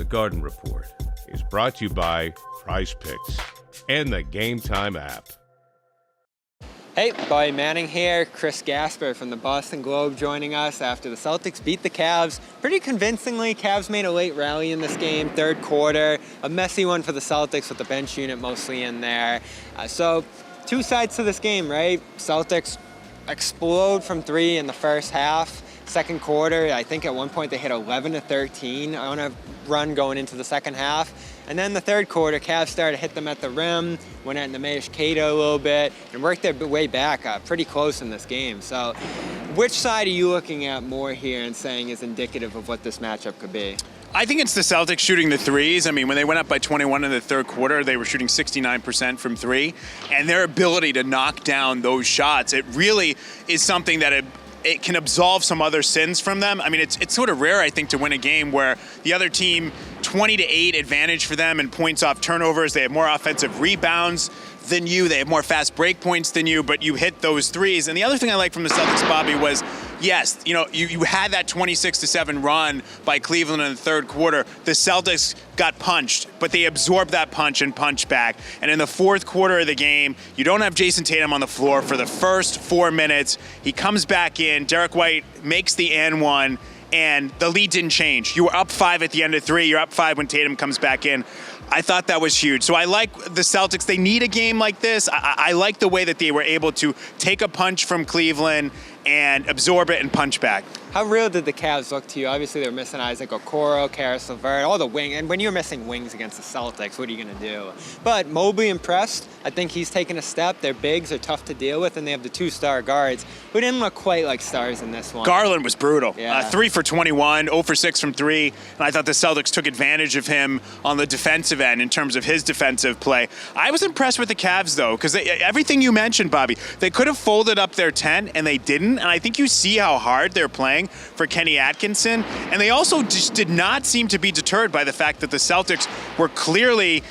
Garden Report is brought to you by Prize Picks and the Game Time app. Hey, Bobby Manning here. Chris Gasper from the Boston Globe joining us after the Celtics beat the Cavs pretty convincingly. Cavs made a late rally in this game, third quarter. A messy one for the Celtics with the bench unit mostly in there. So two sides to this game, right? Celtics explode from three in the first half. Second quarter, I think at one point they hit 11 to 13 on a run going into the second half. And then the third quarter, Cavs started to hit them at the rim, went at Nemesh Cato a little bit, and worked their way back pretty close in this game. So which side are you looking at more here and saying is indicative of what this matchup could be? I think it's the Celtics shooting the threes. I mean, when they went up by 21 in the third quarter, they were shooting 69% from three. And their ability to knock down those shots, it really is something that it can absolve some other sins from them. I mean, it's sort of rare, I think, to win a game where the other team, 20-8 advantage for them in points off turnovers. They have more offensive rebounds than you. They have more fast break points than you, but you hit those threes. And the other thing I like from the Celtics, Bobby, was, yes, you had that 26-7 run by Cleveland in the third quarter. The Celtics got punched, but they absorbed that punch and punched back. And in the fourth quarter of the game, you don't have Jayson Tatum on the floor for the first 4 minutes. He comes back in. Derek White makes the and one, and the lead didn't change. You were up 5 at the end of 3. You're up 5 when Tatum comes back in. I thought that was huge. So I like the Celtics. They need a game like this. I like the way that they were able to take a punch from Cleveland and absorb it and punch back. How real did the Cavs look to you? Obviously, they were missing Isaac Okoro, Karis LeVert, all the wing. And when you're missing wings against the Celtics, what are you going to do? But Mobley impressed. I think he's taken a step. Their bigs are tough to deal with, and they have the 2-star guards who didn't look quite like stars in this one. Garland was brutal. Yeah. 3 for 21, 0 for 6 from 3. And I thought the Celtics took advantage of him on the defensive end in terms of his defensive play. I was impressed with the Cavs, though, because everything you mentioned, Bobby, they could have folded up their 10, and they didn't. And I think you see how hard they're playing for Kenny Atkinson. And they also just did not seem to be deterred by the fact that the Celtics were clearly,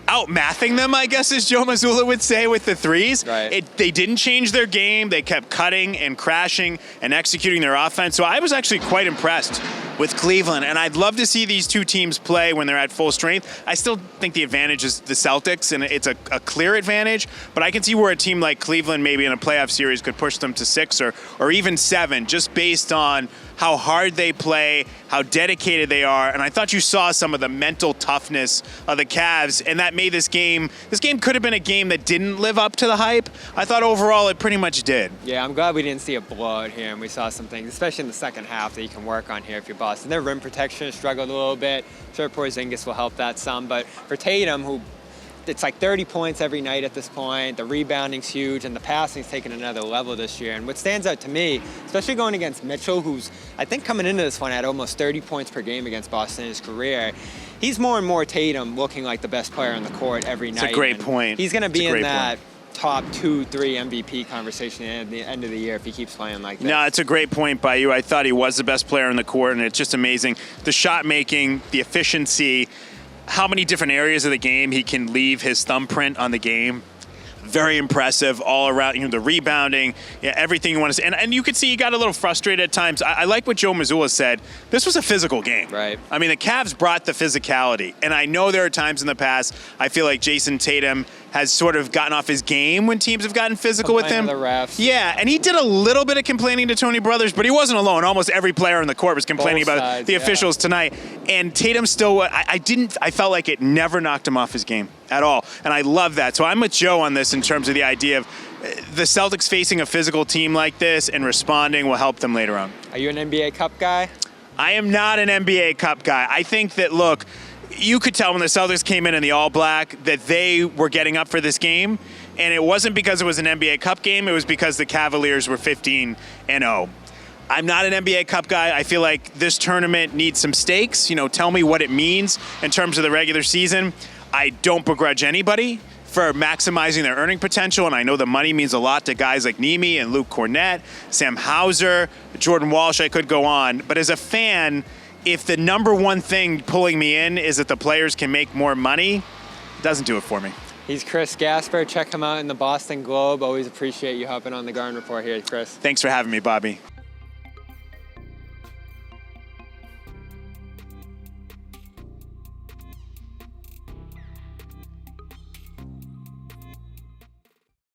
out-mathing them, I guess, as Joe Mazzulla would say, with the threes. Right. They didn't change their game. They kept cutting and crashing and executing their offense. So I was actually quite impressed with Cleveland. And I'd love to see these two teams play when they're at full strength. I still think the advantage is the Celtics, and it's a clear advantage. But I can see where a team like Cleveland maybe in a playoff series could push them to 6 or even 7, just based on how hard they play, how dedicated they are. And I thought you saw some of the mental toughness of the Cavs, and that made this game could have been a game that didn't live up to the hype. I thought overall it pretty much did. Yeah, I'm glad we didn't see a blowout here, and we saw some things, especially in the second half, that you can work on here if you're Boston. Their rim protection struggled a little bit. Sure, Porzingis will help that some, but for Tatum, who it's like 30 points every night at this point. The rebounding's huge, and the passing's taken another level this year. And what stands out to me, especially going against Mitchell, who's, I think coming into this one had almost 30 points per game against Boston in his career, he's more and more Tatum looking like the best player on the court every night. That's a great point. He's going to be in that top 2-3 MVP conversation at the end of the year if he keeps playing like this. No, it's a great point by you. I thought he was the best player on the court, and it's just amazing. The shot making, the efficiency, how many different areas of the game he can leave his thumbprint on the game. Very impressive all around, the rebounding, everything you want to see. And you could see he got a little frustrated at times. I like what Joe Mazzulla said. This was a physical game. Right. I mean, the Cavs brought the physicality. And I know there are times in the past I feel like Jayson Tatum has sort of gotten off his game when teams have gotten physical with him. The refs. Yeah, and he did a little bit of complaining to Tony Brothers, but he wasn't alone. Almost every player on the court was complaining about the officials tonight. And Tatum still, I felt like it never knocked him off his game at all. And I love that. So I'm with Joe on this in terms of the idea of the Celtics facing a physical team like this and responding will help them later on. Are you an NBA Cup guy? I am not an NBA Cup guy. I think that, look, you could tell when the Celtics came in the all-black that they were getting up for this game, and it wasn't because it was an NBA Cup game. It was because the Cavaliers were 15-0. I'm not an NBA Cup guy. I feel like this tournament needs some stakes. Tell me what it means in terms of the regular season. I don't begrudge anybody for maximizing their earning potential, and I know the money means a lot to guys like Nemi and Luke Cornett, Sam Hauser, Jordan Walsh. I could go on. But as a fan, if the number one thing pulling me in is that the players can make more money, it doesn't do it for me. He's Chris Gasper. Check him out in the Boston Globe. Always appreciate you hopping on the Garden Report here, Chris. Thanks for having me, Bobby.